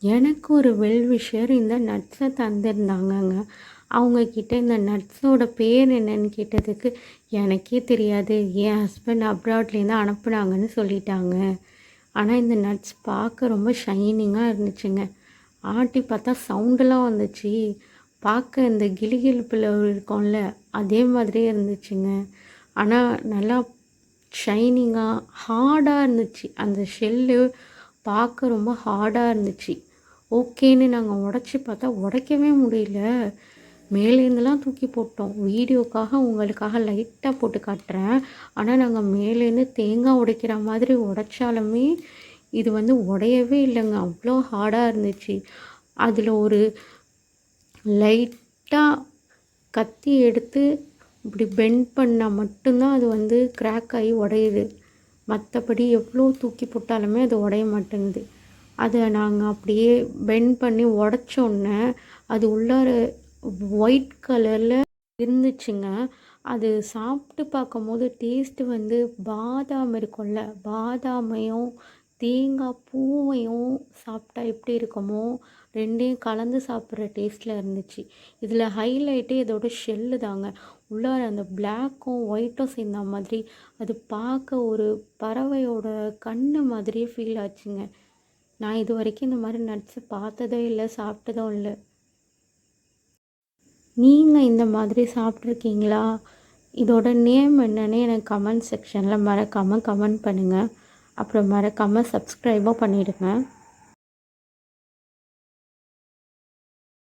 எனக்கு ஒரு well wisher இந்த நட்ஸை தந்திருந்தாங்கங்க. அவங்கக்கிட்ட இந்த நட்ஸோட பேர் என்னன்னு கேட்டதுக்கு, எனக்கே தெரியாது. என் ஹஸ்பண்ட் அப்ராட்லேருந்து அனுப்புனாங்கன்னு சொல்லிட்டாங்க. ஆனா இந்த நட்ஸ் பார்க்க ரொம்ப ஷைனிங்கா இருந்துச்சுங்க. ஆட்டி பார்த்தா சவுண்டெல்லாம் வந்துச்சு. பார்க்க இந்த கிலுகிலுப்புல இருக்கும்ல, அதே மாதிரியே இருந்துச்சுங்க. ஆனா நல்லா ஷைனிங்கா, ஹார்டா இருந்துச்சு. அந்த ஷெல்லு பார்க்க ரொம்ப ஹார்டா இருந்துச்சு. ஓகேன்னு நாங்க உடைச்சு பார்த்தா உடைக்கவே முடியல. மேலேருந்துலாம் தூக்கி போட்டோம். வீடியோக்காக உங்களுக்காக லைட்டா போட்டு காட்டுறேன். ஆனா நாங்க மேலேருந்து தேங்காய் உடைக்கிற மாதிரி உடைச்சாலுமே, இது வந்து உடையவே இல்லங்க. அவ்ளோ ஹார்டா இருந்துச்சு. அதில ஒரு லைட்டா கத்தி எடுத்து இப்படி பெண்ட் பண்ணா மட்டும் தான் அது வந்து கிராக் ஆகி உடையுது. மற்றபடி எவ்வளோ தூக்கி போட்டாலுமே அது உடைய மாட்டேங்குது. அதை நாங்கள் அப்படியே பெண்ட் பண்ணி உடச்சோன்னே அது உள்ளார ஒயிட் கலரில் இருந்துச்சுங்க. அது சாப்பிட்டு பார்க்கும்போது டேஸ்ட்டு வந்து பாதாம் இருக்கும்ல, பாதாமையும் தேங்காய் பூவையும் சாப்பிட்டா எப்படி இருக்குமோ 2யும் கலந்து சாப்பிட்ற டேஸ்ட்டில் இருந்துச்சு. இதில் ஹைலைட்டே இதோட ஷெல்லு தாங்க. உள்ளார அந்த பிளாக்கும் ஒயிட்டும் சேர்ந்த மாதிரி அது பார்க்க ஒரு பறவையோட கண்ணு மாதிரியே ஃபீல் ஆச்சுங்க. நான் இது வரைக்கும் இந்த மாதிரி நட்ஸு பார்த்ததே இல்லை, சாப்பிட்டதும் இல்லை. நீங்கள் இந்த மாதிரி சாப்பிட்ருக்கீங்களா? இதோட நேம் என்னன்னு எனக்கு கமெண்ட் செக்ஷனில் மறக்காமல் கமெண்ட் பண்ணுங்கள். அப்புறம் மறக்காமல் சப்ஸ்கிரைபும் பண்ணிவிடுங்க.